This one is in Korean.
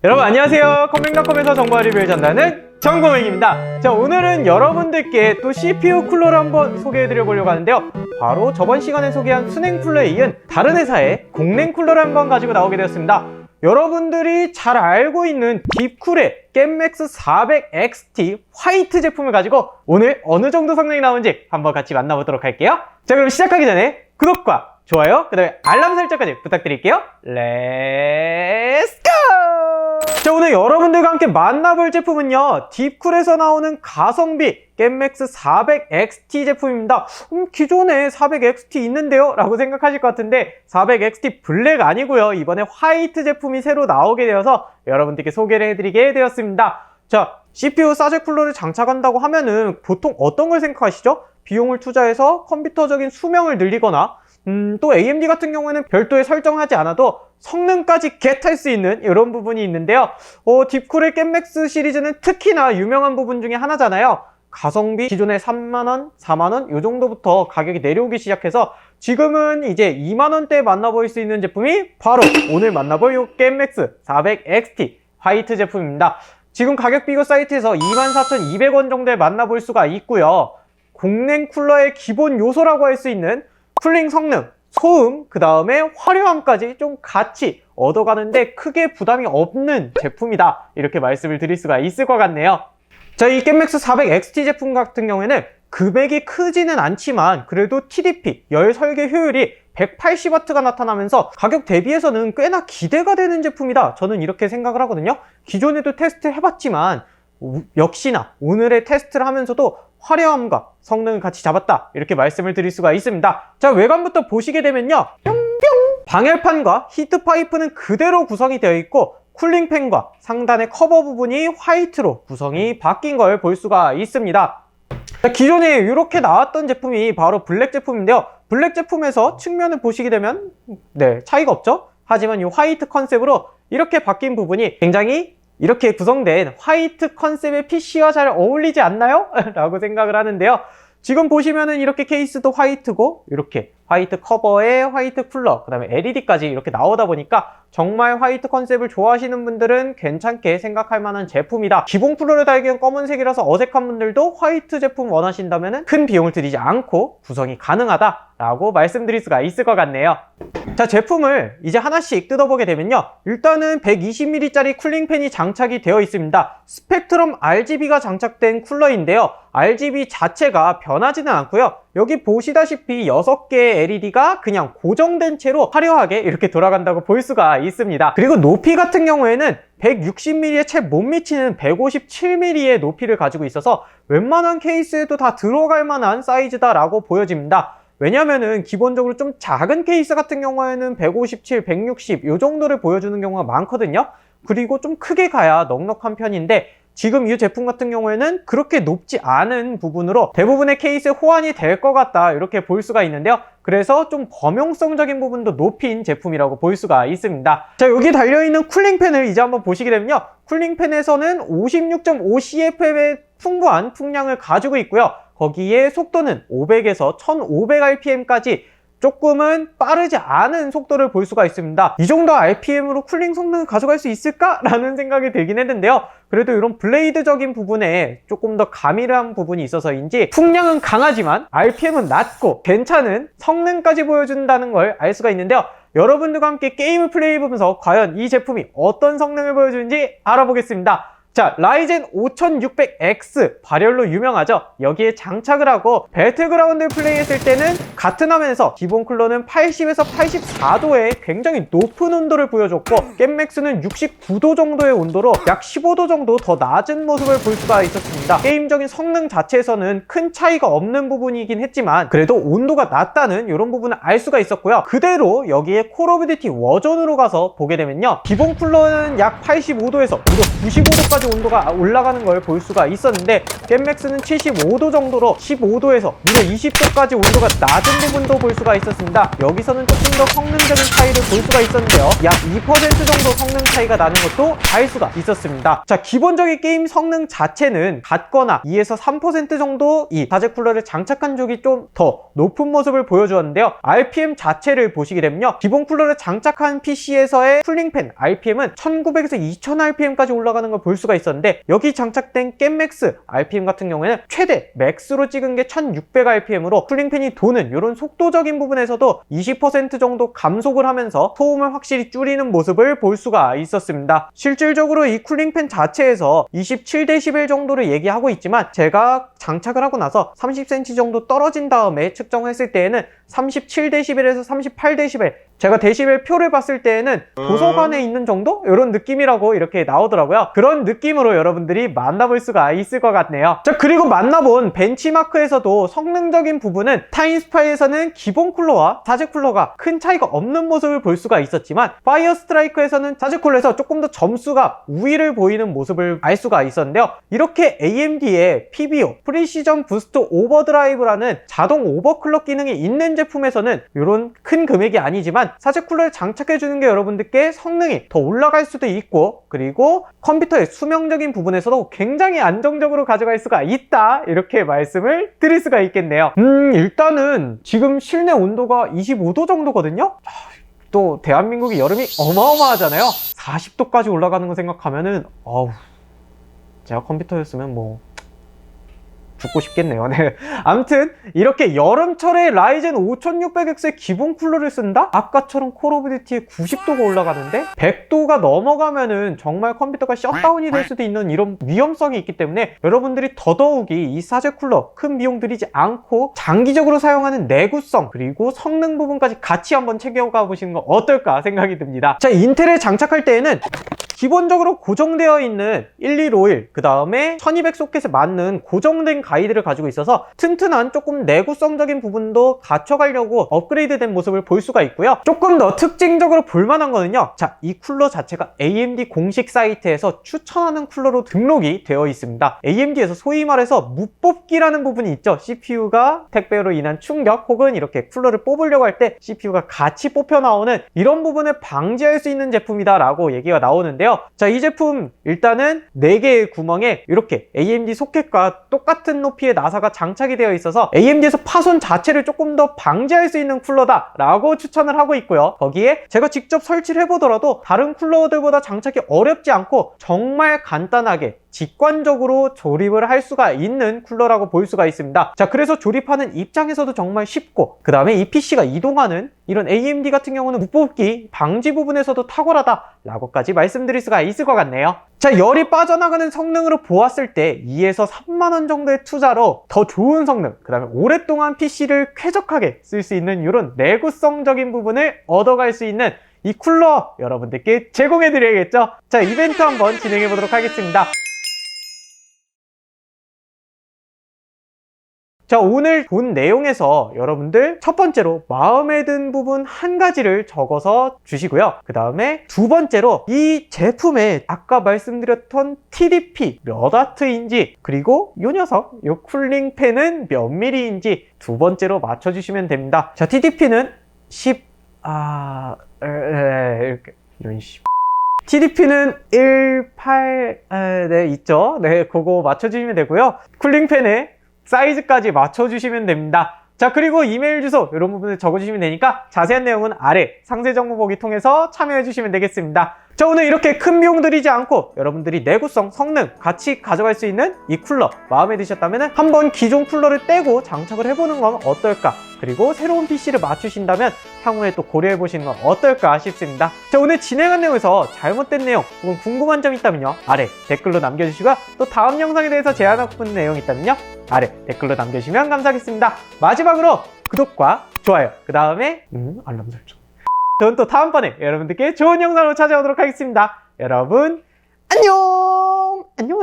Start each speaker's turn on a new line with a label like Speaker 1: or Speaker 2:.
Speaker 1: 여러분 안녕하세요. 컴맹닷컴에서 정보 리뷰를 전하는 정보맹입니다. 자, 오늘은 여러분들께 또 CPU 쿨러를 한번 소개해드려 보려고 하는데요. 바로 저번 시간에 소개한 순행 쿨러에 이은 다른 회사의 공냉 쿨러를 한번 가지고 나오게 되었습니다. 여러분들이 잘 알고 있는 딥쿨의 겜맥스 400XT 화이트 제품을 가지고 오늘 어느 정도 성능이 나오는지 한번 같이 만나보도록 할게요. 자, 그럼 시작하기 전에 구독과 좋아요, 그 다음에 알람 설정까지 부탁드릴게요. 렛츠 고! 자, 오늘 여러분들과 함께 만나볼 제품은요, 딥쿨에서 나오는 가성비 겜맥스 400XT 제품입니다. 기존에 400XT 있는데요? 라고 생각하실 것 같은데 400XT 블랙 아니고요, 이번에 화이트 제품이 새로 나오게 되어서 여러분들께 소개를 해드리게 되었습니다. 자, CPU 사제 쿨러를 장착한다고 하면은 보통 어떤 걸 생각하시죠? 비용을 투자해서 컴퓨터적인 수명을 늘리거나 또 AMD 같은 경우에는 별도의 설정하지 않아도 성능까지 겟할 수 있는 이런 부분이 있는데요. 딥쿨의 겜맥스 시리즈는 특히나 유명한 부분 중에 하나잖아요. 가성비 기존에 3만원, 4만원 이 정도부터 가격이 내려오기 시작해서 지금은 이제 2만원대에 만나볼 수 있는 제품이 바로 오늘 만나볼 이 겜맥스 400XT 화이트 제품입니다. 지금 가격 비교 사이트에서 24,200원 정도에 만나볼 수가 있고요. 공냉 쿨러의 기본 요소라고 할 수 있는 쿨링 성능, 소음, 그 다음에 화려함까지 좀 같이 얻어가는데 크게 부담이 없는 제품이다, 이렇게 말씀을 드릴 수가 있을 것 같네요. 자, 이 겜맥스 400XT 제품 같은 경우에는 금액이 크지는 않지만 그래도 TDP, 열 설계 효율이 180W가 나타나면서 가격 대비해서는 꽤나 기대가 되는 제품이다, 저는 이렇게 생각을 하거든요. 기존에도 테스트 해봤지만 역시나 오늘의 테스트를 하면서도 화려함과 성능을 같이 잡았다, 이렇게 말씀을 드릴 수가 있습니다. 자, 외관부터 보시게 되면요, 뿅뿅! 방열판과 히트 파이프는 그대로 구성이 되어 있고 쿨링팬과 상단의 커버 부분이 화이트로 구성이 바뀐 걸 볼 수가 있습니다. 자, 기존에 이렇게 나왔던 제품이 바로 블랙 제품인데요. 블랙 제품에서 측면을 보시게 되면 차이가 없죠? 하지만 이 화이트 컨셉으로 이렇게 바뀐 부분이 굉장히 이렇게 구성된 화이트 컨셉의 PC와 잘 어울리지 않나요? 라고 생각을 하는데요. 지금 보시면은 이렇게 케이스도 화이트고 이렇게 화이트 커버에 화이트 쿨러, 그 다음에 LED까지 이렇게 나오다 보니까 정말 화이트 컨셉을 좋아하시는 분들은 괜찮게 생각할 만한 제품이다. 기본 쿨러를 달기엔 검은색이라서 어색한 분들도 화이트 제품 원하신다면 큰 비용을 들이지 않고 구성이 가능하다 라고 말씀드릴 수가 있을 것 같네요. 자, 제품을 이제 하나씩 뜯어보게 되면요, 일단은 120mm짜리 쿨링팬이 장착이 되어 있습니다. 스펙트럼 RGB가 장착된 쿨러인데요, RGB 자체가 변하지는 않고요, 여기 보시다시피 6개의 LED가 그냥 고정된 채로 화려하게 이렇게 돌아간다고 볼 수가 있습니다. 그리고 높이 같은 경우에는 160mm에 채 못 미치는 157mm의 높이를 가지고 있어서 웬만한 케이스에도 다 들어갈 만한 사이즈다 라고 보여집니다. 왜냐면은 기본적으로 좀 작은 케이스 같은 경우에는 157, 160 이 정도를 보여주는 경우가 많거든요. 그리고 좀 크게 가야 넉넉한 편인데 지금 이 제품 같은 경우에는 그렇게 높지 않은 부분으로 대부분의 케이스에 호환이 될 것 같다, 이렇게 볼 수가 있는데요. 그래서 좀 범용성적인 부분도 높인 제품이라고 볼 수가 있습니다. 자, 여기 달려있는 쿨링팬을 이제 한번 보시게 되면요, 쿨링팬에서는 56.5CFM의 풍부한 풍량을 가지고 있고요, 거기에 속도는 500에서 1500rpm까지 조금은 빠르지 않은 속도를 볼 수가 있습니다. 이 정도 RPM으로 쿨링 성능을 가져갈 수 있을까? 라는 생각이 들긴 했는데요. 그래도 이런 블레이드적인 부분에 조금 더 가미를 부분이 있어서인지 풍량은 강하지만 RPM은 낮고 괜찮은 성능까지 보여준다는 걸 알 수가 있는데요. 여러분들과 함께 게임을 플레이해보면서 과연 이 제품이 어떤 성능을 보여주는지 알아보겠습니다. 자, 라이젠 5600X 발열로 유명하죠. 여기에 장착을 하고 배틀그라운드를 플레이했을 때는 같은 화면에서 기본 쿨러는 80에서 84도의 굉장히 높은 온도를 보여줬고 겜맥스는 69도 정도의 온도로 약 15도 정도 더 낮은 모습을 볼 수가 있었습니다. 게임적인 성능 자체에서는 큰 차이가 없는 부분이긴 했지만 그래도 온도가 낮다는 이런 부분을 알 수가 있었고요. 그대로 여기에 콜 오브 듀티 워전으로 가서 보게 되면요, 기본 쿨러는 약 85도에서 무려 95도까지 정도까지 온도가 올라가는 걸 볼 수가 있었는데 겜맥스는 75도 정도로 15도에서 무려 20도까지 온도가 낮은 부분도 볼 수가 있었습니다. 여기서는 조금 더 성능적인 차이를 볼 수가 있었는데요. 약 2% 정도 성능 차이가 나는 것도 알 수가 있었습니다. 자, 기본적인 게임 성능 자체는 같거나 2에서 3% 정도 이 사제 쿨러를 장착한 쪽이 좀 더 높은 모습을 보여주었는데요. RPM 자체를 보시게 되면요, 기본 쿨러를 장착한 PC에서의 쿨링팬 RPM은 1900에서 2000rpm까지 올라가는 걸 볼 수가 있었는데, 여기 장착된 겜맥스 RPM 같은 경우에는 최대 맥스로 찍은 게 1600rpm으로 쿨링팬이 도는 이런 속도적인 부분에서도 20% 정도 감속을 하면서 소음을 확실히 줄이는 모습을 볼 수가 있었습니다. 실질적으로 이 쿨링팬 자체에서 27dB 정도를 얘기하고 있지만, 제가 장착을 하고 나서 30cm 정도 떨어진 다음에 측정했을 때에는 37dB에서 38dB, 제가 데시벨 표를 봤을 때에는 도서관에 있는 정도? 이런 느낌이라고 이렇게 나오더라고요. 그런 느낌으로 여러분들이 만나볼 수가 있을 것 같네요. 자, 그리고 만나본 벤치마크에서도 성능적인 부분은 타인스파이에서는 기본 쿨러와 사제 쿨러가 큰 차이가 없는 모습을 볼 수가 있었지만, 파이어 스트라이크에서는 사제 쿨러에서 조금 더 점수가 우위를 보이는 모습을 알 수가 있었는데요. 이렇게 AMD의 PBO 프리시전 부스트 오버드라이브라는 자동 오버클럭 기능이 있는 제품에서는 이런 큰 금액이 아니지만 사제 쿨러를 장착해주는 게 여러분들께 성능이 더 올라갈 수도 있고, 그리고 컴퓨터의 수명적인 부분에서도 굉장히 안정적으로 가져갈 수가 있다, 이렇게 말씀을 드릴 수가 있겠네요. 일단은 지금 실내 온도가 25도 정도거든요. 또 대한민국이 여름이 어마어마하잖아요. 40도까지 올라가는 거 생각하면은 제가 컴퓨터였으면 뭐 죽고 싶겠네요. 네. 아무튼 이렇게 여름철에 라이젠 5600X의 기본 쿨러를 쓴다? 아까처럼 콜 오브 듀티에 90도가 올라가는데 100도가 넘어가면은 정말 컴퓨터가 셧다운이 될 수도 있는 이런 위험성이 있기 때문에, 여러분들이 더더욱이 이 사제 쿨러 큰 비용 들이지 않고 장기적으로 사용하는 내구성 그리고 성능 부분까지 같이 한번 챙겨가 보시는 건 어떨까 생각이 듭니다. 자, 인텔에 장착할 때에는 기본적으로 고정되어 있는 1151, 그 다음에 1200 소켓에 맞는 고정된 가이드를 가지고 있어서 튼튼한 조금 내구성적인 부분도 갖춰가려고 업그레이드된 모습을 볼 수가 있고요. 조금 더 특징적으로 볼만한 거는요, 자, 이 쿨러 자체가 AMD 공식 사이트에서 추천하는 쿨러로 등록이 되어 있습니다. AMD에서 소위 말해서 무뽑기라는 부분이 있죠. CPU가 택배로 인한 충격 혹은 이렇게 쿨러를 뽑으려고 할 때 CPU가 같이 뽑혀 나오는 이런 부분을 방지할 수 있는 제품이다 라고 얘기가 나오는데요. 자, 이 제품 일단은 4개의 구멍에 이렇게 AMD 소켓과 똑같은 높이의 나사가 장착이 되어 있어서 AMD에서 파손 자체를 조금 더 방지할 수 있는 쿨러다 라고 추천을 하고 있고요. 거기에 제가 직접 설치를 해보더라도 다른 쿨러들보다 장착이 어렵지 않고 정말 간단하게 직관적으로 조립을 할 수가 있는 쿨러라고 볼 수가 있습니다. 자, 그래서 조립하는 입장에서도 정말 쉽고, 그 다음에 이 PC가 이동하는 이런 AMD 같은 경우는 무뽑기 방지 부분에서도 탁월하다 라고까지 말씀드릴 수가 있을 것 같네요. 자, 열이 빠져나가는 성능으로 보았을 때 2에서 3만원 정도의 투자로 더 좋은 성능, 그 다음에 오랫동안 PC를 쾌적하게 쓸 수 있는 이런 내구성적인 부분을 얻어갈 수 있는 이 쿨러 여러분들께 제공해 드려야겠죠. 자, 이벤트 한번 진행해 보도록 하겠습니다. 자, 오늘 본 내용에서 여러분들 첫 번째로 마음에 든 부분 한 가지를 적어서 주시고요. 그 다음에 두 번째로 이 제품에 아까 말씀드렸던 TDP 몇 와트인지, 그리고 이 녀석, 이 쿨링팬은 몇 미리인지 두 번째로 맞춰주시면 됩니다. 자, TDP는 이렇게 이런 TDP는 18, 네, 있죠. 네, 그거 맞춰주시면 되고요. 쿨링팬에 사이즈까지 맞춰주시면 됩니다. 자, 그리고 이메일 주소 이런 부분을 적어주시면 되니까 자세한 내용은 아래 상세 정보 보기 통해서 참여해주시면 되겠습니다. 자, 오늘 이렇게 큰 비용 들이지 않고 여러분들이 내구성, 성능 같이 가져갈 수 있는 이 쿨러 마음에 드셨다면 한번 기존 쿨러를 떼고 장착을 해보는 건 어떨까, 그리고 새로운 PC를 맞추신다면 향후에 또 고려해보시는 건 어떨까 싶습니다. 자, 오늘 진행한 내용에서 잘못된 내용 혹은 궁금한 점 있다면요, 아래 댓글로 남겨주시고요. 또 다음 영상에 대해서 제안하고 싶은 내용 있다면요, 아래 댓글로 남겨주시면 감사하겠습니다. 마지막으로 구독과 좋아요, 그 다음에 알람 설정. 저는 또 다음번에 여러분들께 좋은 영상으로 찾아오도록 하겠습니다. 여러분 안녕. 안녕.